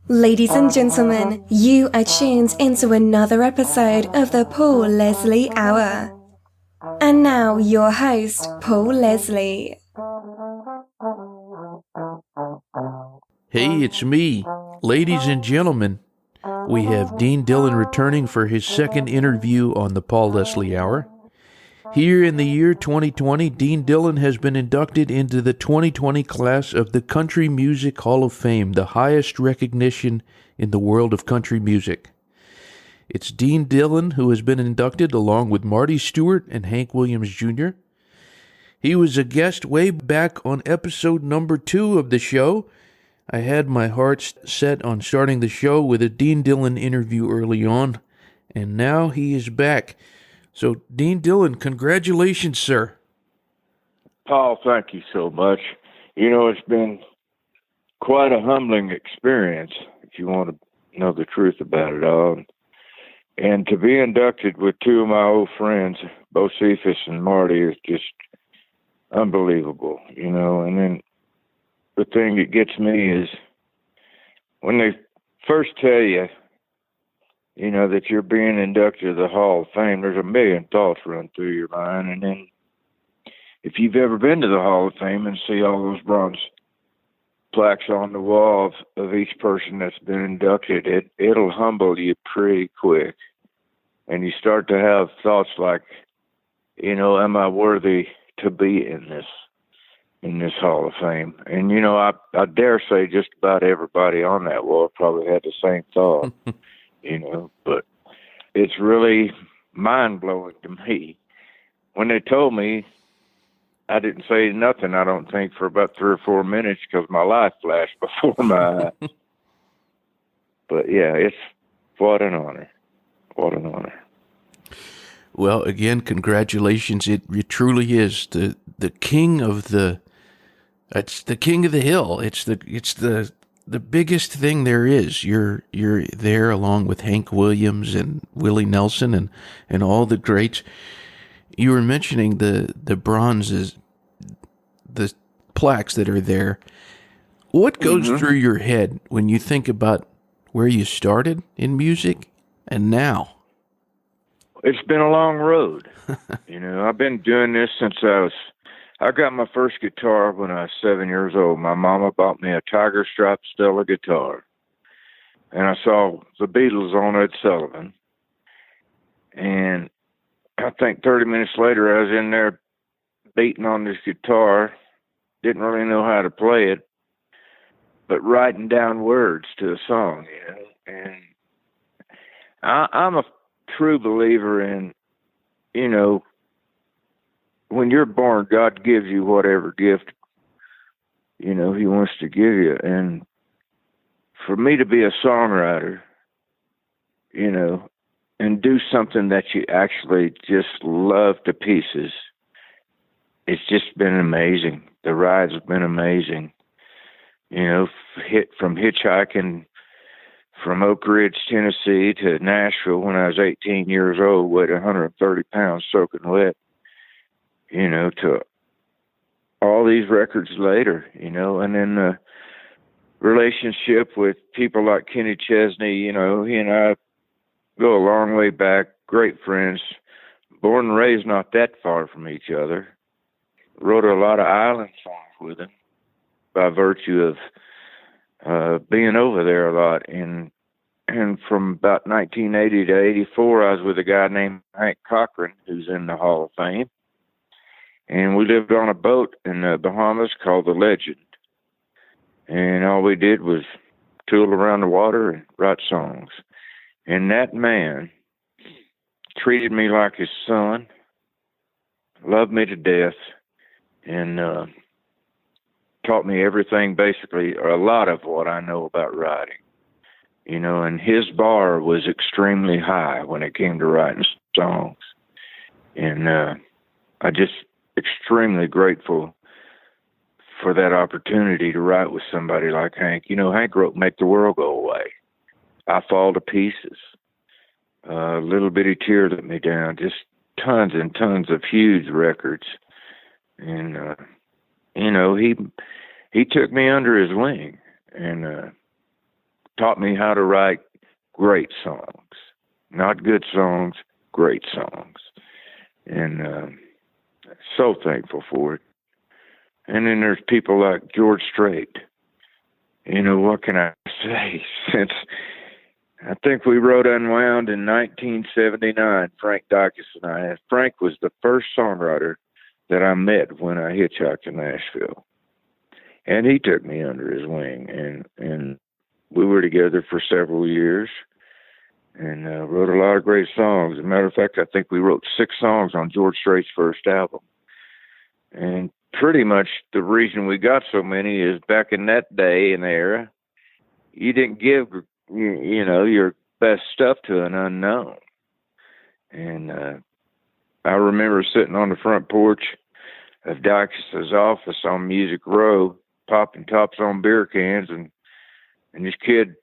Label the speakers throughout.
Speaker 1: Ladies and gentlemen, you are tuned into another episode of the Paul Leslie Hour. And now your host, Paul Leslie.
Speaker 2: Hey, it's me. Ladies and gentlemen, we have Dean Dillon returning for his second interview on the Paul Leslie Hour. Here in the year 2020, Dean Dillon has been inducted into the 2020 class of the Country Music Hall of Fame, the highest recognition in the world of country music. It's Dean Dillon who has been inducted along with Marty, Stuart, and Hank Williams Jr. He was a guest way back on episode number 2 of the show. I had my heart set on starting the show with a Dean Dillon interview early on, and now he is back. So, Dean Dillon, congratulations, sir.
Speaker 3: Paul, thank you so much. You know, it's been quite a humbling experience, if you want to know the truth about it all. And to be inducted with two of my old friends, both Cephas and Marty, is just unbelievable, you know. And then the thing that gets me is when they first tell you, you know, that you're being inducted to the Hall of Fame, there's a million thoughts run through your mind. And then if you've ever been to the Hall of Fame and see all those bronze plaques on the wall of each person that's been inducted, it'll humble you pretty quick. And you start to have thoughts like, you know, am I worthy to be in this Hall of Fame? And, you know, I dare say just about everybody on that wall probably had the same thought. You know, but it's really mind-blowing to me. When they told me, I didn't say nothing, I don't think, for about 3 or 4 minutes because my life flashed before my eyes. But, yeah, it's what an honor. What an honor.
Speaker 2: Well, again, congratulations. It truly is the king of the... It's the king of the hill. It's the biggest thing there is. You're there along with Hank Williams and Willie Nelson and all the greats. You were mentioning the bronzes, the plaques that are there. What goes through your head when you think about where you started in music and now?
Speaker 3: It's been a long road. You know, I've been doing this since I got my first guitar when I was 7 years old. My mama bought me a Tiger Stripe Stella guitar. And I saw the Beatles on Ed Sullivan. And I think 30 minutes later, I was in there beating on this guitar. Didn't really know how to play it, but writing down words to a song, you know. And I'm a true believer in, you know, when you're born, God gives you whatever gift, you know, he wants to give you. And for me to be a songwriter, you know, and do something that you actually just love to pieces, it's just been amazing. The rides have been amazing. You know, from hitchhiking from Oak Ridge, Tennessee to Nashville when I was 18 years old, weighed 130 pounds soaking wet. You know, to all these records later, you know, and then the relationship with people like Kenny Chesney, you know, he and I go a long way back, great friends, born and raised not that far from each other. Wrote a lot of island songs with him by virtue of being over there a lot. And from about 1980 to 84, I was with a guy named Hank Cochran, who's in the Hall of Fame. And we lived on a boat in the Bahamas called the Legend. And all we did was tool around the water and write songs. And that man treated me like his son, loved me to death, and taught me everything, basically, or a lot of what I know about writing. You know, and his bar was extremely high when it came to writing songs. And I just extremely grateful for that opportunity to write with somebody like Hank. You know, Hank wrote Make the World Go Away, I Fall to Pieces, Little Bitty Tear Let Me Down, just tons and tons of huge records. And he took me under his wing and taught me how to write great songs, not good songs, great songs. And so thankful for it. And then there's people like George Strait. What can I say? Since I think we wrote Unwound in 1979, Frank Dykes and I. Frank was the first songwriter that I met when I hitchhiked to Nashville. And he took me under his wing. And we were together for several years and wrote a lot of great songs. As a matter of fact, I think we wrote 6 songs on George Strait's first album. And pretty much the reason we got so many is back in that day and era, you didn't give, your best stuff to an unknown. And I remember sitting on the front porch of Dykes' office on Music Row, popping tops on beer cans, and this kid,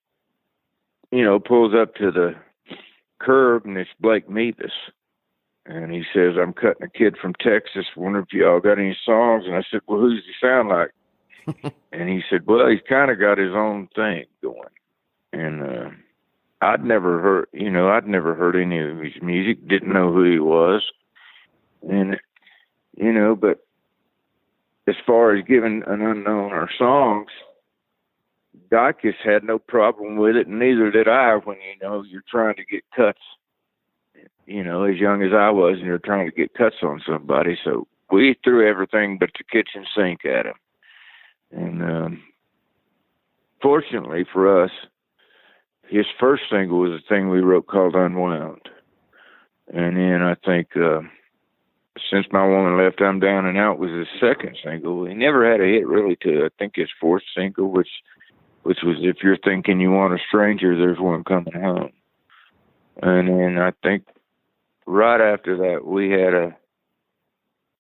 Speaker 3: pulls up to the curb, and it's Blake Mevis. And he says, I'm cutting a kid from Texas. Wonder if y'all got any songs? And I said, well, who does he sound like? And he said, well, he's kind of got his own thing going. And I'd never heard any of his music, didn't know who he was. And, but as far as giving an unknown our songs, Dykes had no problem with it, and neither did I when, you're trying to get cuts. As young as I was, and you're trying to get cuts on somebody. So we threw everything but the kitchen sink at him. And fortunately for us, his first single was a thing we wrote called Unwound. And then I think Since My Woman Left, I'm Down and Out was his second single. He never had a hit really to, I think, his fourth single, which was If You're Thinking You Want a Stranger, There's One Coming Home. And then I think right after that,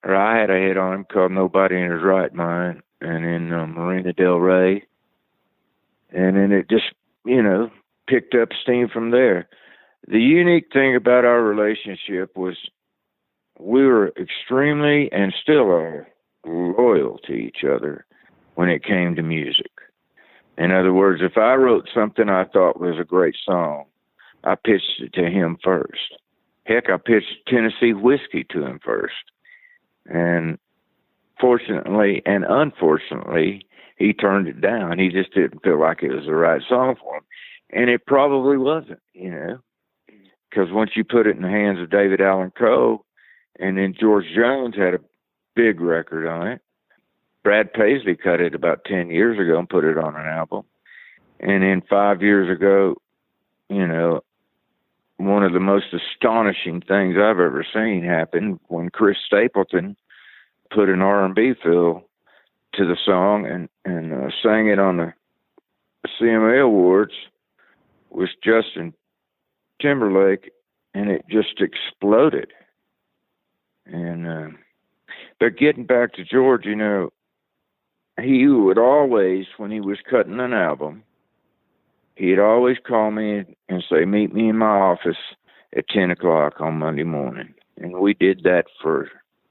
Speaker 3: I had a hit on him called Nobody in His Right Mind, and then Marina Del Rey. And then it just, picked up steam from there. The unique thing about our relationship was we were extremely, and still are, loyal to each other when it came to music. In other words, if I wrote something I thought was a great song, I pitched it to him first. Heck, I pitched Tennessee Whiskey to him first. And fortunately and unfortunately, he turned it down. He just didn't feel like it was the right song for him. And it probably wasn't, because once you put it in the hands of Allan Coe, and then George Jones had a big record on it. Brad Paisley cut it about 10 years ago and put it on an album. And then 5 years ago, one of the most astonishing things I've ever seen happen when Chris Stapleton put an R&B feel to the song and sang it on the CMA Awards was Justin Timberlake, and it just exploded. And but getting back to George, he would always, when he was cutting an album, he'd always call me and say, meet me in my office at 10 o'clock on Monday morning. And we did that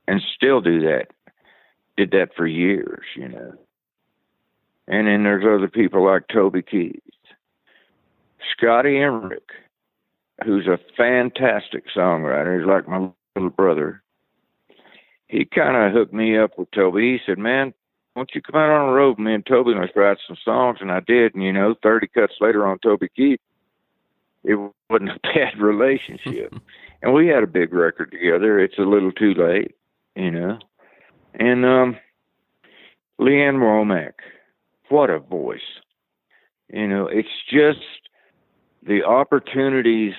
Speaker 3: and still do that. Did that for years, And then there's other people like Toby Keith, Scotty Emmerich, who's a fantastic songwriter. He's like my little brother. He kind of hooked me up with Toby. He said, man, why don't you come out on the road with me and Toby, let's write some songs. And I did. And, 30 cuts later on Toby Keith, it wasn't a bad relationship. And we had a big record together. It's a Little Too Late, And Leanne Womack, what a voice. It's just the opportunities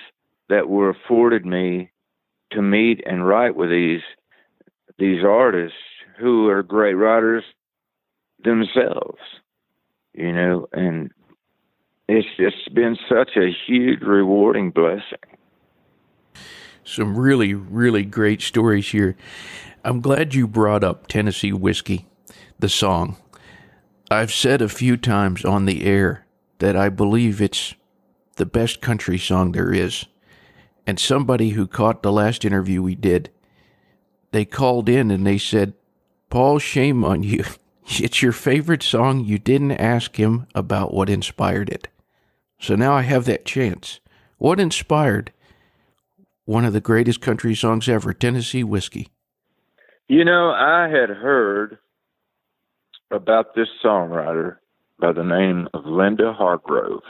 Speaker 3: that were afforded me to meet and write with these artists who are great writers themselves, and it's just been such a huge, rewarding blessing.
Speaker 2: Some really, really great stories here. I'm glad you brought up Tennessee Whiskey, the song. I've said a few times on the air that I believe it's the best country song there is. And somebody who caught the last interview we did, they called in and they said, Paul, shame on you. It's your favorite song. You didn't ask him about what inspired it. So now I have that chance. What inspired one of the greatest country songs ever, Tennessee Whiskey?
Speaker 3: You know, I had heard about this songwriter by the name of Linda Hargrove.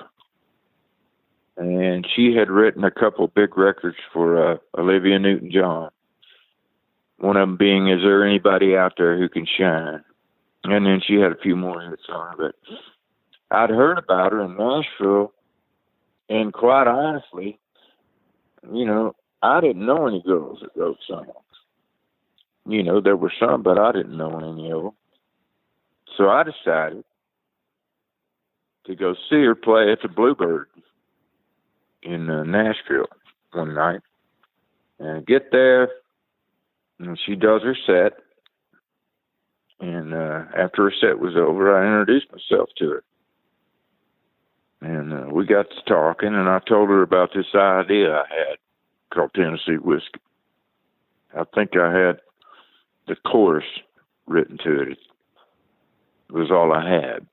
Speaker 3: And she had written a couple big records for Olivia Newton-John. One of them being Is There Anybody Out There Who Can Shine? And then she had a few more hits on her. But I'd heard about her in Nashville, and quite honestly, you know, I didn't know any girls that wrote songs. You know, there were some, but I didn't know any of them. So I decided to go see her play at the Bluebird in Nashville one night. And get there, and she does her set. And after her set was over, I introduced myself to her. And we got to talking, and I told her about this idea I had called Tennessee Whiskey. I think I had the chorus written to it. It was all I had.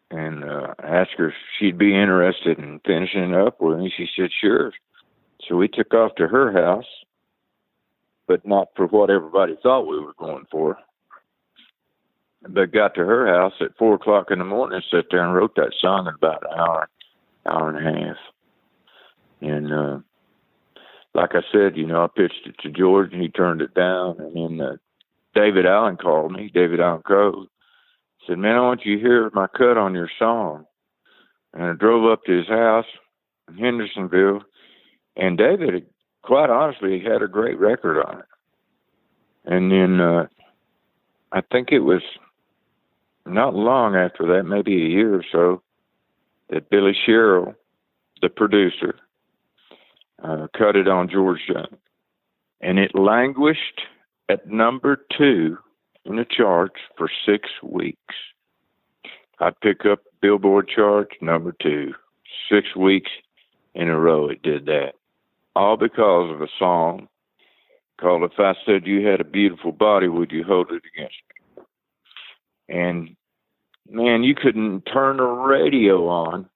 Speaker 3: And I asked her if she'd be interested in finishing it up with me. She said, sure. So we took off to her house, but not for what everybody thought we were going for. But got to her house at 4 o'clock in the morning, sat there and wrote that song in about an hour and a half. And like I said, you know, I pitched it to George, and he turned it down. And then David Allan called me, David Allan Coe, said, man, I want you to hear my cut on your song. And I drove up to his house in Hendersonville, and David, quite honestly, had a great record on it. And then I think it was not long after that, maybe a year or so, that Billy Sherrill, the producer, cut it on George Strait. And it languished at number 2 in the charts for 6 weeks. I'd pick up Billboard charts, number 2. 6 weeks in a row it did that. All because of a song called If I Said You Had a Beautiful Body, Would You Hold It Against Me? And, man, you couldn't turn the radio on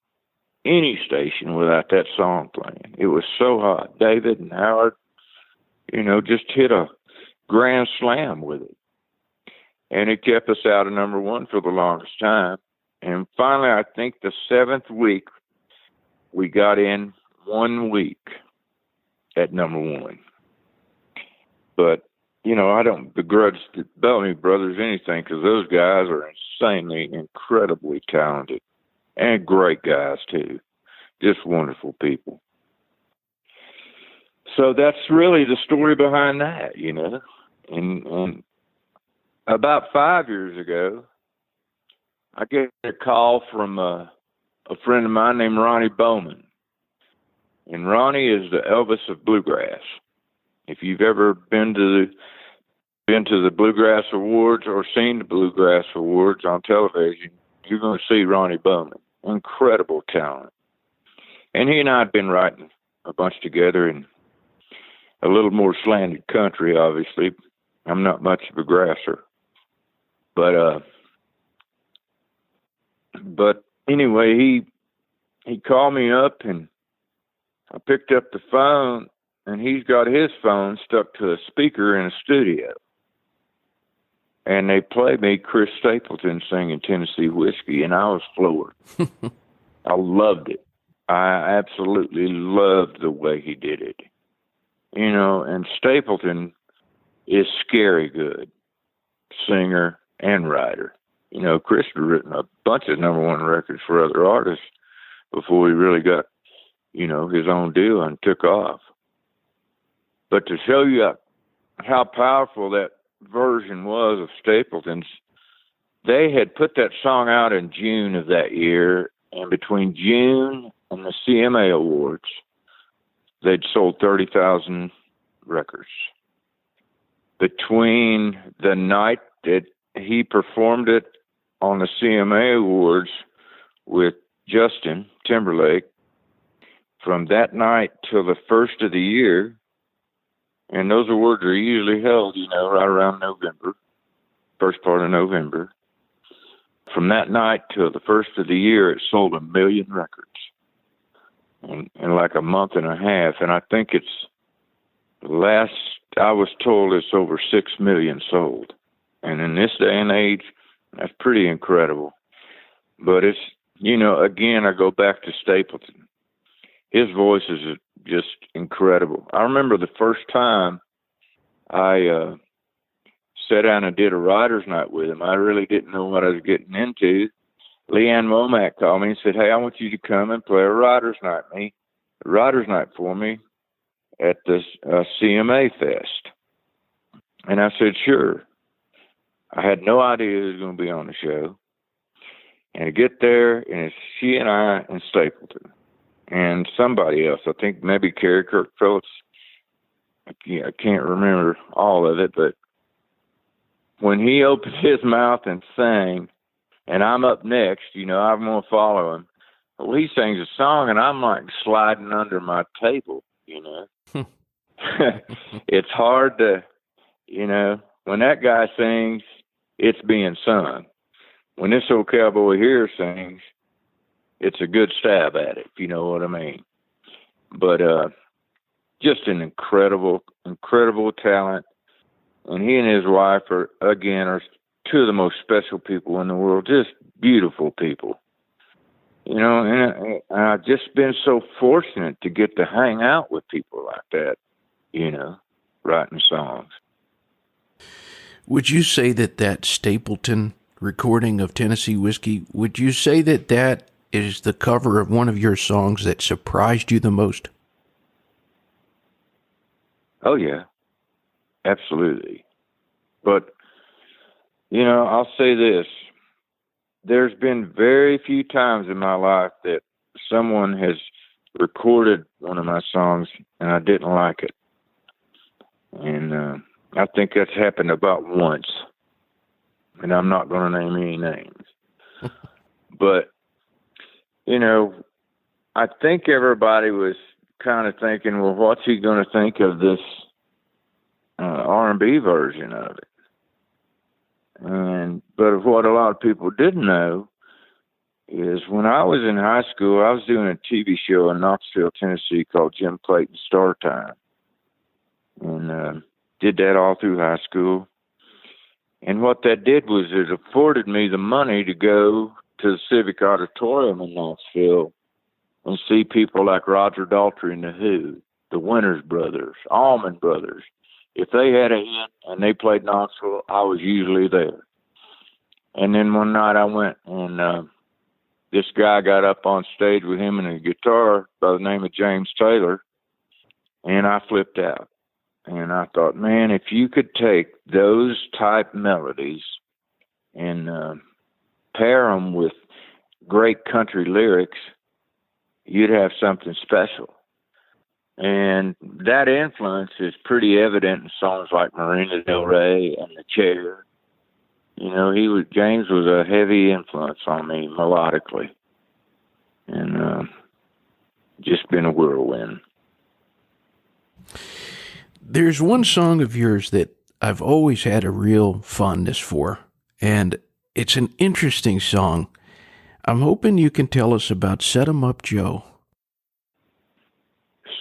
Speaker 3: any station without that song playing. It was so hot. David and Howard, you know, just hit a grand slam with it. And it kept us out of number 1 for the longest time. And finally, I think the 7th week, we got in 1 week at number 1. But, you know, I don't begrudge the Bellamy Brothers anything, because those guys are insanely, incredibly talented. And great guys, too. Just wonderful people. So that's really the story behind that, you know. And about 5 years ago, I get a call from a friend of mine named Ronnie Bowman. And Ronnie is the Elvis of bluegrass. If you've ever been to the Bluegrass Awards or seen the Bluegrass Awards on television, you're going to see Ronnie Bowman. Incredible talent. And he and I had been writing a bunch together in a little more slanted country, obviously. I'm not much of a grasser. But anyway, he called me up, and I picked up the phone, and he's got his phone stuck to a speaker in a studio. And they played me Chris Stapleton singing Tennessee Whiskey, and I was floored. I loved it. I absolutely loved the way he did it. You know, and Stapleton is scary good singer and writer. You know, Chris had written a bunch of number 1 records for other artists before he really got, you know, his own deal and took off. But to show you how powerful that version was of Stapleton's, they had put that song out in June of that year, and between June and the CMA Awards, they'd sold 30,000 records. Between the night that he performed it on the CMA Awards with Justin Timberlake, from that night till the first of the year, and those awards are usually held, you know, right around November. first part of November. From that night till the first of the year, it sold 1 million records in like a month and a half. And I think it's last I was told it's over 6 million sold. And in this day and age, that's pretty incredible. But it's, you know, again, I go back to Stapleton. His voice is just incredible. I remember the first time I sat down and did a writer's night with him. I really didn't know what I was getting into. Leanne Womack called me and said, "Hey, I want you to come and play a writer's night for me at this CMA Fest." And I said, "Sure." I had no idea who was going to be on the show. And I get there, and it's she and I and Stapleton and somebody else. I think maybe Kerry Kirk Phillips. I can't remember all of it, but when he opened his mouth and sang, and I'm up next, you know, I'm going to follow him. Well, he sings a song, and I'm like sliding under my table, you know. It's hard to, you know, when that guy sings, it's being sung. When this old cowboy here sings, it's a good stab at it, if you know what I mean. But just an incredible, incredible talent. And he and his wife are two of the most special people in the world, just beautiful people. You know, and I've just been so fortunate to get to hang out with people like that, you know, writing songs.
Speaker 2: Would you say that Stapleton recording of Tennessee Whiskey, would you say that is the cover of one of your songs that surprised you the most?
Speaker 3: Oh, yeah, absolutely. But, you know, I'll say this. There's been very few times in my life that someone has recorded one of my songs and I didn't like it. And I think that's happened about once. And I'm not going to name any names. But, you know, I think everybody was kind of thinking, well, what's he going to think of this R&B version of it? But what a lot of people didn't know is when I was in high school, I was doing a TV show in Knoxville, Tennessee called Jim Clayton's Star Time. And did that all through high school. And what that did was it afforded me the money to go to the Civic Auditorium in Knoxville and see people like Roger Daltrey and the Who, the Winters Brothers, Allman Brothers. If they had a hit and they played Knoxville, I was usually there. And then one night I went and this guy got up on stage with him and a guitar by the name of James Taylor, and I flipped out. And I thought, man, if you could take those type melodies and pair them with great country lyrics, you'd have something special. And that influence is pretty evident in songs like Marina Del Rey and The Chair. You know, James was a heavy influence on me melodically. And just been a whirlwind.
Speaker 2: There's one song of yours that I've always had a real fondness for, and it's an interesting song. I'm hoping you can tell us about Set 'em Up Joe.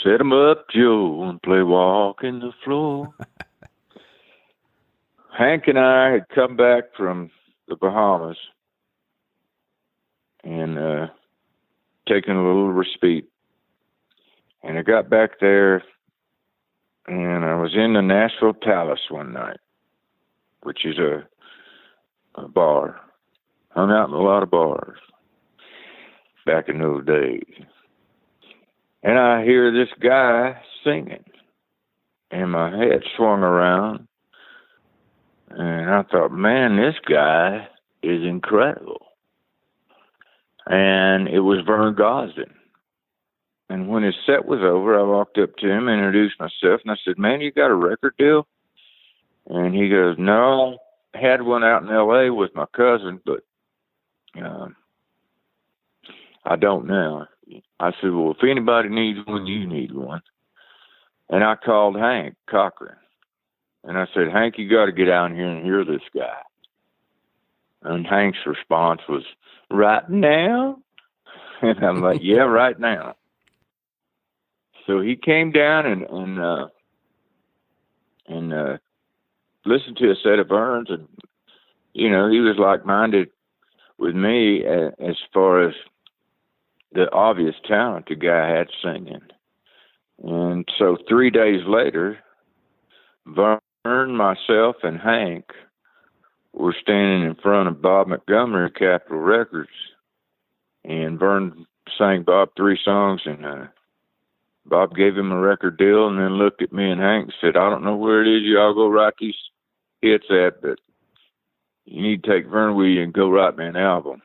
Speaker 3: Set 'em up, Joe, and play walking the floor. Hank and I had come back from the Bahamas and taken a little respite. And I got back there, and I was in the Nashville Palace one night, which is a bar. Hung out in a lot of bars back in those days. And I hear this guy singing, and my head swung around, and I thought, man, this guy is incredible. And it was Vern Gosdin. And when his set was over, I walked up to him, introduced myself, and I said, man, you got a record deal? And he goes, no, I had one out in L.A. with my cousin, but I don't now. I said, well, if anybody needs one, you need one. And I called Hank Cochran. And I said, Hank, you got to get out here and hear this guy. And Hank's response was, "Right now?" And I'm like, "Yeah, right now." So he came down and listened to a set of Vern's, and he was like-minded with me as far as the obvious talent the guy had singing. And so 3 days later, Vern, myself, and Hank were standing in front of Bob Montgomery at Capitol Records, and Vern sang Bob 3 songs, and Bob gave him a record deal, and then looked at me and Hank and said, "I don't know where it is y'all go write these hits at, but you need to take Vern with you and go write me an album."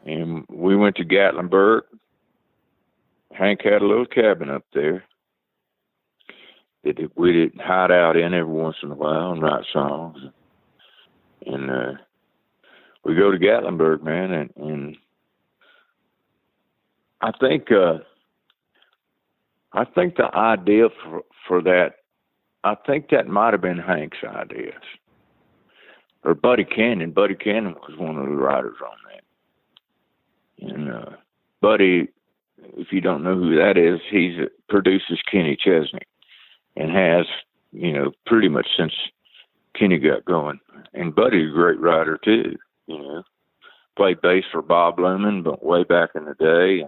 Speaker 3: And we went to Gatlinburg. Hank had a little cabin up there that we'd hide out in every once in a while and write songs. And we go to Gatlinburg, man, and I think the idea for that, I think that might have been Hank's ideas. Or Buddy Cannon. Buddy Cannon was one of the writers on that. And Buddy, if you don't know who that is, he produces Kenny Chesney and has, pretty much since Kenny got going. And Buddy's a great writer too, Played bass for Bob Luman, but way back in the day.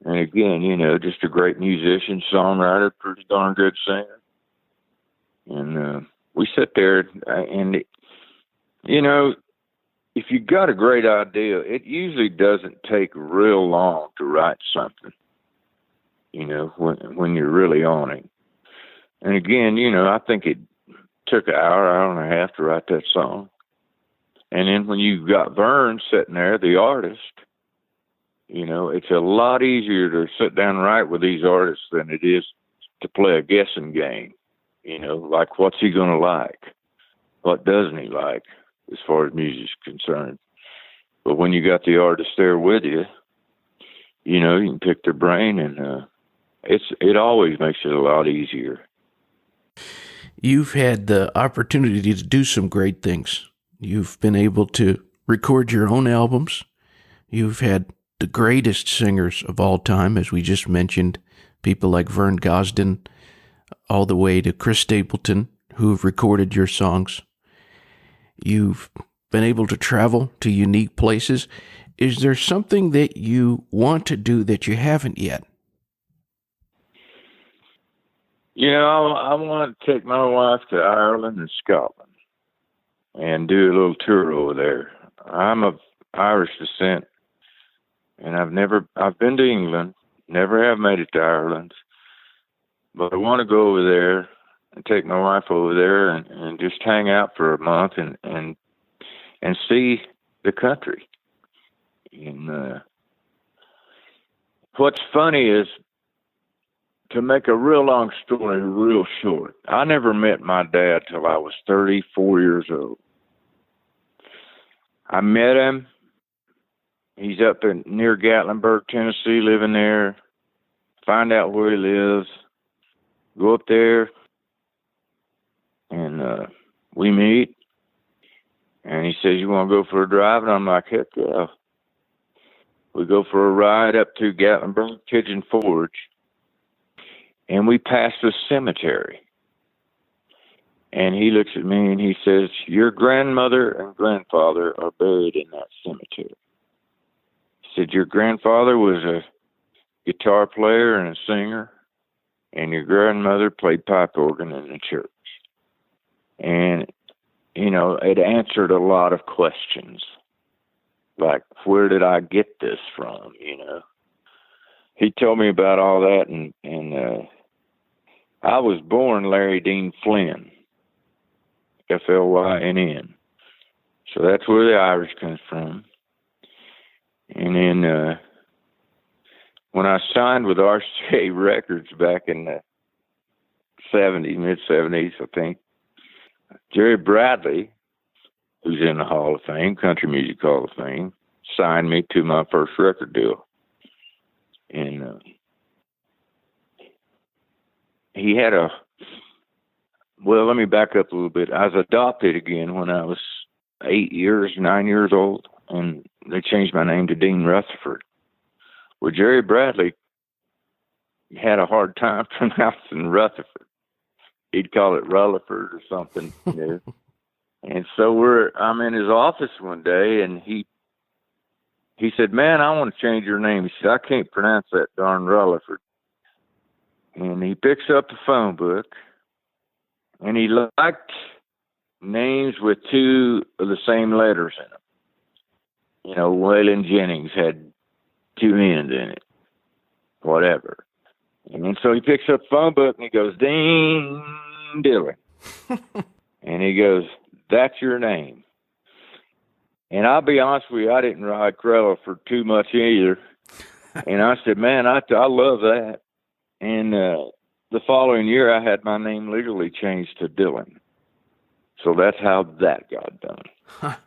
Speaker 3: And again, just a great musician, songwriter, pretty darn good singer. And we sit there and, if you got a great idea, it usually doesn't take real long to write something, when you're really on it. And again, I think it took an hour and a half to write that song. And then when you got Vern sitting there, the artist, it's a lot easier to sit down and write with these artists than it is to play a guessing game. Like, what's he going to like? What doesn't he like as far as music's concerned? But when you got the artist there with you, you can pick their brain, and it always makes it a lot easier.
Speaker 2: You've had the opportunity to do some great things. You've been able to record your own albums. You've had the greatest singers of all time, as we just mentioned, people like Vern Gosdin, all the way to Chris Stapleton, who have recorded your songs. You've been able to travel to unique places. Is there something that you want to do that you haven't yet?
Speaker 3: I want to take my wife to Ireland and Scotland and do a little tour over there. I'm of Irish descent, and I've been to England, never have made it to Ireland, but I want to go over there and take my wife over there and just hang out for a month and see the country. And what's funny is, to make a real long story real short, I never met my dad till I was 34 years old. I met him. He's up near Gatlinburg, Tennessee, living there. Find out where he lives. Go up there, and we meet. And he says, "You want to go for a drive?" And I'm like, "Heck yeah." We go for a ride up to Gatlinburg, Pigeon Forge. And we pass the cemetery. And he looks at me and he says, "Your grandmother and grandfather are buried in that cemetery." He said, "Your grandfather was a guitar player and a singer, and your grandmother played pipe organ in the church." And, it answered a lot of questions. Like, where did I get this from, He told me about all that, and I was born Larry Dean Flynn, Flynn. So that's where the Irish comes from. And then when I signed with RCA Records back in the mid-70s, I think, Jerry Bradley, who's in the Hall of Fame, Country Music Hall of Fame, signed me to my first record deal. And he had let me back up a little bit. I was adopted again when I was 9 years old, and they changed my name to Dean Rutherford. Well, Jerry Bradley had a hard time pronouncing Rutherford. He'd call it Rutherford or something, you know. And so I'm in his office one day, and he said, "Man, I want to change your name." He said, "I can't pronounce that darn Rutherford." And he picks up the phone book, and he liked names with two of the same letters in them. You know, Waylon Jennings had two N's in it, whatever. And so he picks up the phone book, and he goes, "Dean Dillon." And he goes, "That's your name." And I'll be honest with you, I didn't ride Rutherford too much either. And I said, "Man, I love that." And the following year, I had my name legally changed to Dillon. So that's how that got done.
Speaker 2: Huh.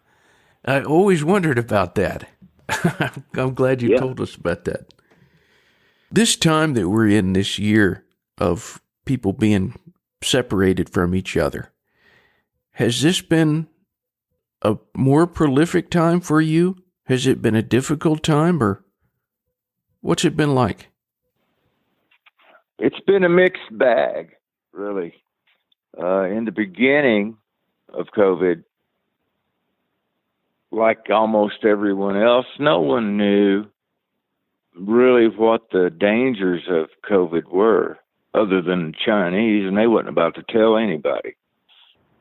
Speaker 2: I always wondered about that. I'm glad you told us about that. This time that we're in this year of people being separated from each other, has this been a more prolific time for you? Has it been a difficult time, or what's it been like?
Speaker 3: It's been a mixed bag, really. In the beginning of COVID, like almost everyone else, no one knew really what the dangers of COVID were, other than the Chinese, and they wasn't about to tell anybody,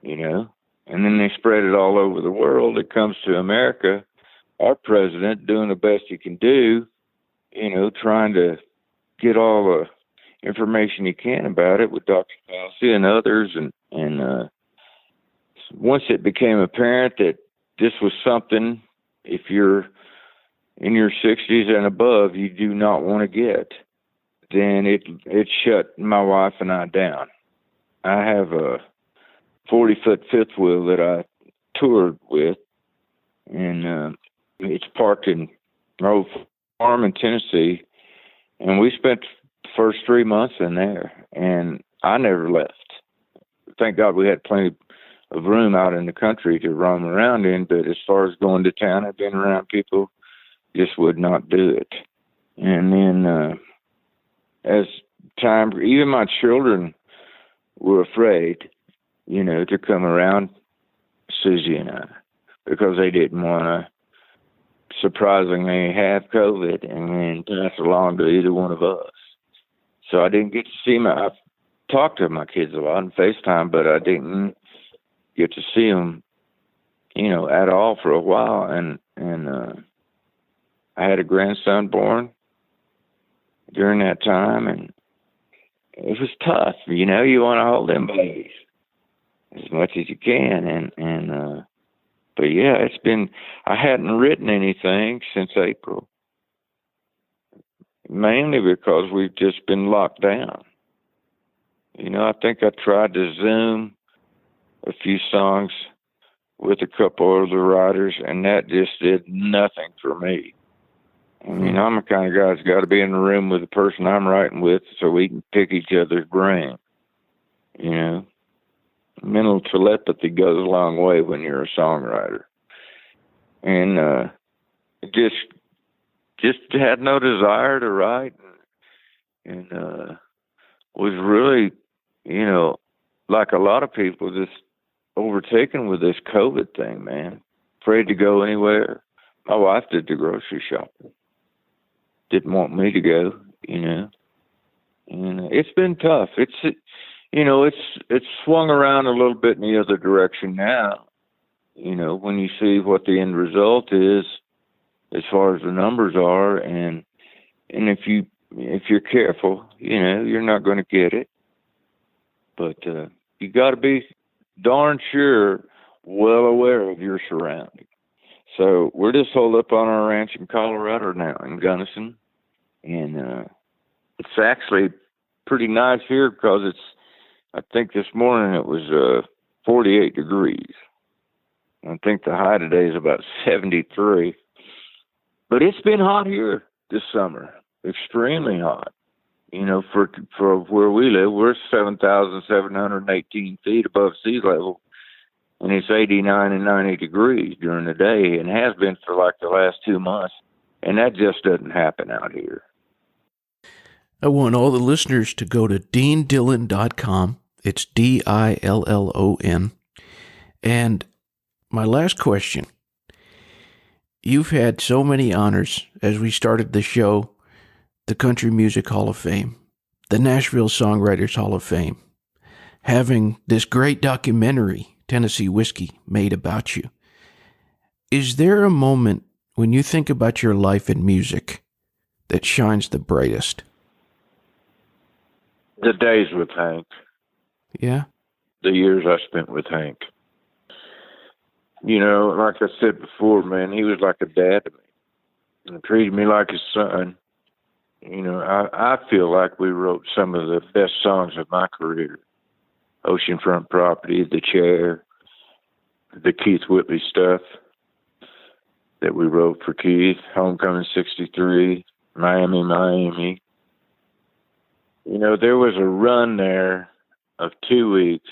Speaker 3: you know. And then they spread it all over the world. It comes to America, our president doing the best he can do, you know, trying to get all the information he can about it with Dr. Fauci and others. And once it became apparent that this was something, if you're in your 60s and above, you do not want to get, then it shut my wife and I down. I have a 40-foot fifth wheel that I toured with, and it's parked in our old farm in Tennessee, and we spent the first 3 months in there, and I never left. Thank God we had plenty of room out in the country to roam around in, but as far as going to town, I've been around people just would not do it. And then as time, even my children were afraid, you know, to come around Susie and I, because they didn't want to surprisingly have COVID and then pass along to either one of us. So I didn't get to see I've talked to my kids a lot on FaceTime, but I didn't get to see them, you know, at all for a while. And I had a grandson born during that time, and it was tough. You know, you want to hold them babies as much as you can. But yeah, it's been, I hadn't written anything since April, mainly because we've just been locked down. You know, I think I tried to Zoom a few songs with a couple of the writers, and that just did nothing for me. I mean, I'm the kind of guy that's got to be in the room with the person I'm writing with so we can pick each other's brain. You know, mental telepathy goes a long way when you're a songwriter. And just had no desire to write, and was really, you know, like a lot of people, just overtaken with this COVID thing, man. Afraid to go anywhere. My wife did the grocery shopping. Didn't want me to go, you know. And it's been tough. It's, you know, it's swung around a little bit in the other direction now. You know, when you see what the end result is, as far as the numbers are, and if you're careful, you know, you're not going to get it. But you got to be darn sure, well aware of your surroundings. So we're just holed up on our ranch in Colorado now, in Gunnison, and it's actually pretty nice here because I think this morning it was 48 degrees. I think the high today is about 73. But it's been hot here this summer, extremely hot. You know, for where we live, we're 7,718 feet above sea level. and it's 89 and 90 degrees during the day, and has been for like the last 2 months, and that just doesn't happen out here.
Speaker 2: I want all the listeners to go to deandillon.com. It's DILLON. And my last question. You've had so many honors as we started the show, the Country Music Hall of Fame, the Nashville Songwriters Hall of Fame, having this great documentary, Tennessee Whiskey, made about you. Is there a moment when you think about your life in music that shines the brightest?
Speaker 3: The days with Hank.
Speaker 2: Yeah?
Speaker 3: The years I spent with Hank. You know, like I said before, man, he was like a dad to me. And treated me like his son. You know, I feel like we wrote some of the best songs of my career. Oceanfront Property, The Chair, the Keith Whitley stuff that we wrote for Keith, Homecoming 63, Miami, Miami. You know, there was a run there of 2 weeks.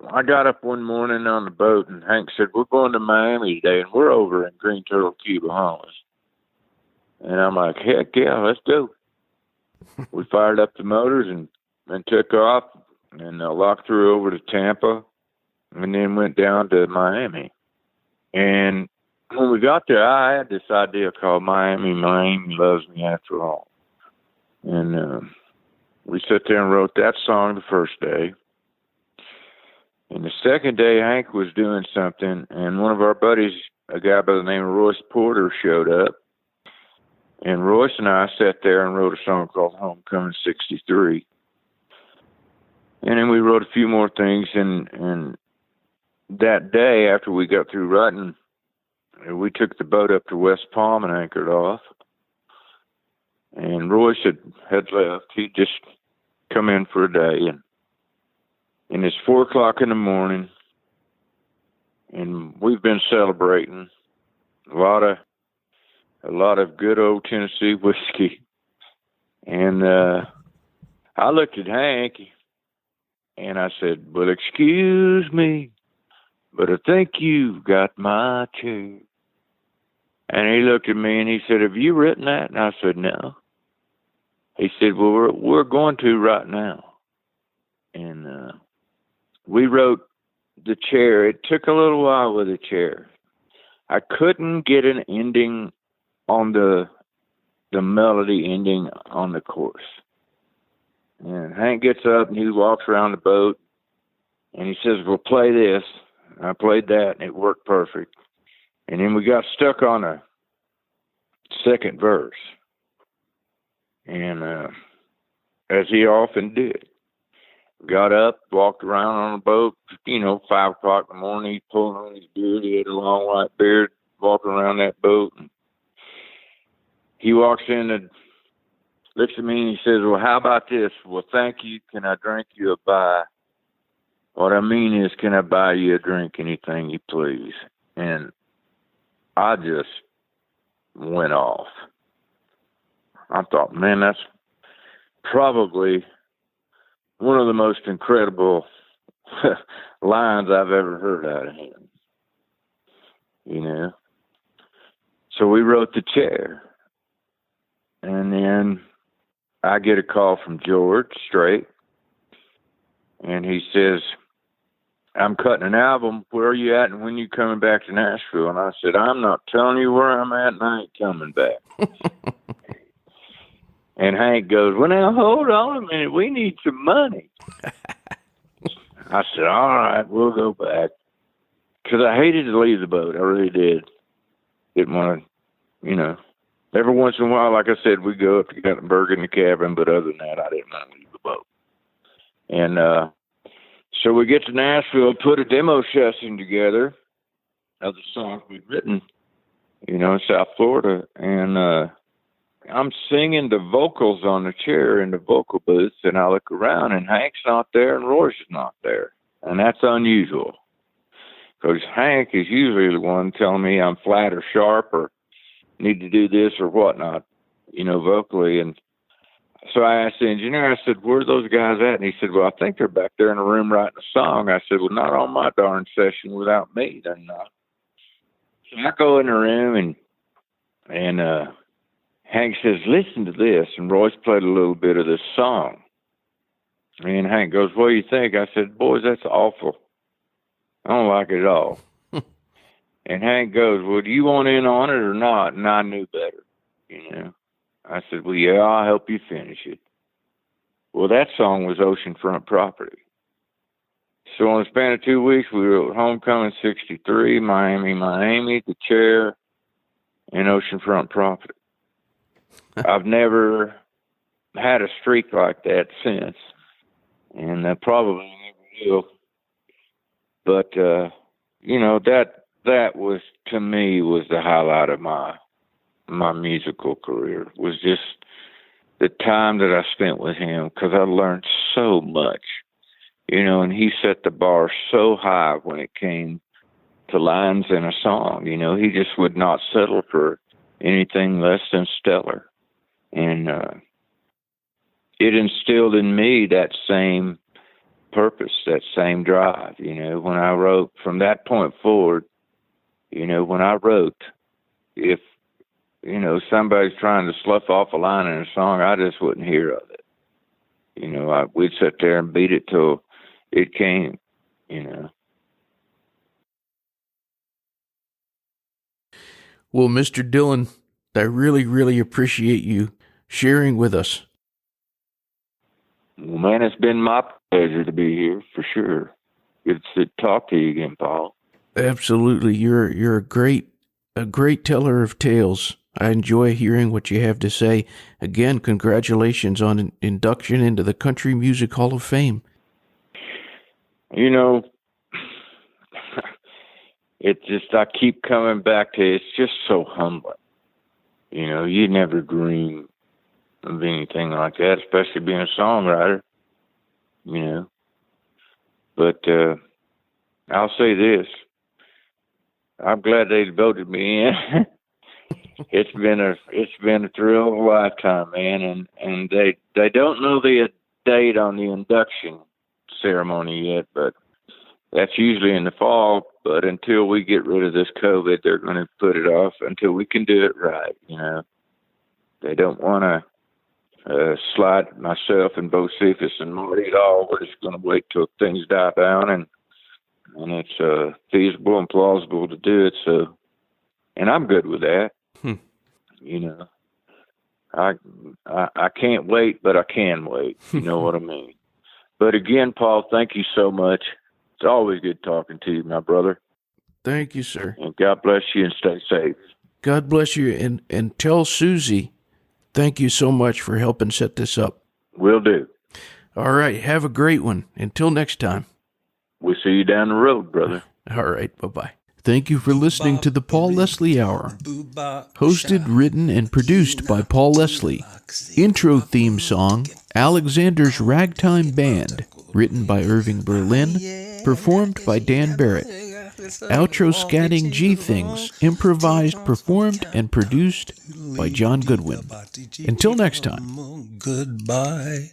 Speaker 3: I got up one morning on the boat, and Hank said, "We're going to Miami today, and we're over in Green Turtle Key, Bahamas." And I'm like, "Heck yeah, let's go." We fired up the motors and took off, and locked through over to Tampa, and then went down to Miami. And when we got there, I had this idea called Miami, Miami Loves Me After All. And we sat there and wrote that song the first day. And the second day, Hank was doing something, and one of our buddies, a guy by the name of Royce Porter, showed up. And Royce and I sat there and wrote a song called Homecoming 63. And then we wrote a few more things, and that day, after we got through writing, we took the boat up to West Palm and anchored off. And Royce had left. He'd just come in for a day, and it's 4 o'clock in the morning, and we've been celebrating a lot of good old Tennessee whiskey. And I looked at Hank, and I said, "Well, excuse me, but I think you've got my chair." And he looked at me and he said, "Have you written that?" And I said, "No." He said, "Well, we're going to right now." And we wrote The Chair. It took a little while with The Chair. I couldn't get an ending on the melody ending on the chorus. And Hank gets up and he walks around the boat and he says, "Well, play this." And I played that and it worked perfect. And then we got stuck on a second verse. And as he often did, got up, walked around on the boat, 5 o'clock in the morning, he's pulling on his beard. He had a long white beard, walking around that boat. And he walks in and looks at me and he says, "Well, how about this? Well, thank you. Can I drink you a bye? What I mean is, can I buy you a drink, anything you please?" And I just went off. I thought, man, that's probably one of the most incredible lines I've ever heard out of him. So we wrote The Chair. And then I get a call from George Strait. And he says, "I'm cutting an album. Where are you at and when you coming back to Nashville?" And I said, "I'm not telling you where I'm at and I ain't coming back." And Hank goes, "Well, now, hold on a minute. We need some money." I said, "All right, we'll go back." Because I hated to leave the boat. I really did. Didn't want to, every once in a while, like I said, we go up to Gatlinburg in the cabin, but other than that, I didn't want to leave the boat. And so we get to Nashville, put a demo session together of the songs we'd written, in South Florida. And I'm singing the vocals on the chair in the vocal booth, and I look around, and Hank's not there, and Royce is not there. And that's unusual, because Hank is usually the one telling me I'm flat or sharp or need to do this or whatnot, vocally. And So I asked the engineer, I said, where are those guys at? And he said, well, I think they're back there in a room writing a song. I said, well, not on my darn session without me. They're not. So I go in the room, and Hank says, listen to this. And Royce played a little bit of this song. And Hank goes, what do you think? I said, boys, that's awful. I don't like it at all. And Hank goes, well, do you want in on it or not? And I knew better, you know. I said, well, yeah, I'll help you finish it. Well, that song was Oceanfront Property. So in the span of 2 weeks, we wrote Homecoming 63, Miami, The Chair, and Oceanfront Property. I've never had a streak like that since, and I probably never will. But, you know, that was, to me, was the highlight of my musical career, was just the time that I spent with him, because I learned so much, you know, and he set the bar so high when it came to lines in a song. You know, he just would not settle for anything less than stellar. And it instilled in me that same purpose, that same drive. You know, when I wrote, from that point forward, you know, when I wrote, if, you know, somebody's trying to slough off a line in a song, I just wouldn't hear of it. You know, we'd sit there and beat it till it came, you know.
Speaker 2: Well, Mr. Dillon, I really, really appreciate you sharing with us.
Speaker 3: Well, man, it's been my pleasure to be here, for sure. Good to talk to you again, Paul.
Speaker 2: Absolutely. You're a great teller of tales. I enjoy hearing what you have to say. Again, congratulations on induction into the Country Music Hall of Fame.
Speaker 3: You know, it just, I keep coming back to it. It's just so humbling. You know, you never dream of anything like that, especially being a songwriter, you know. But I'll say this. I'm glad they voted me in. It's been a thrill of a lifetime, man, and they don't know the date on the induction ceremony yet, but that's usually in the fall. But until we get rid of this COVID, they're going to put it off until we can do it right. You know, they don't want to slide myself and Bo Cephas and Marty at all. We're just going to wait till things die down and it's feasible and plausible to do it. So, and I'm good with that. You know, I can't wait, but I can wait. You know what I mean? But again, Paul, thank you so much. It's always good talking to you, my brother.
Speaker 2: Thank you, sir.
Speaker 3: And God bless you and stay safe.
Speaker 2: God bless you. And tell Susie, thank you so much for helping set this up.
Speaker 3: Will do.
Speaker 2: All right. Have a great one. Until next time.
Speaker 3: We'll see you down the road, brother.
Speaker 2: All right. Bye-bye. Thank you for listening to the Paul Leslie Hour. Hosted, written, and produced by Paul Leslie. Intro theme song, Alexander's Ragtime Band. Written by Irving Berlin. Performed by Dan Barrett. Outro scatting G Things. Improvised, performed, and produced by John Goodwin. Until next time.
Speaker 4: Goodbye.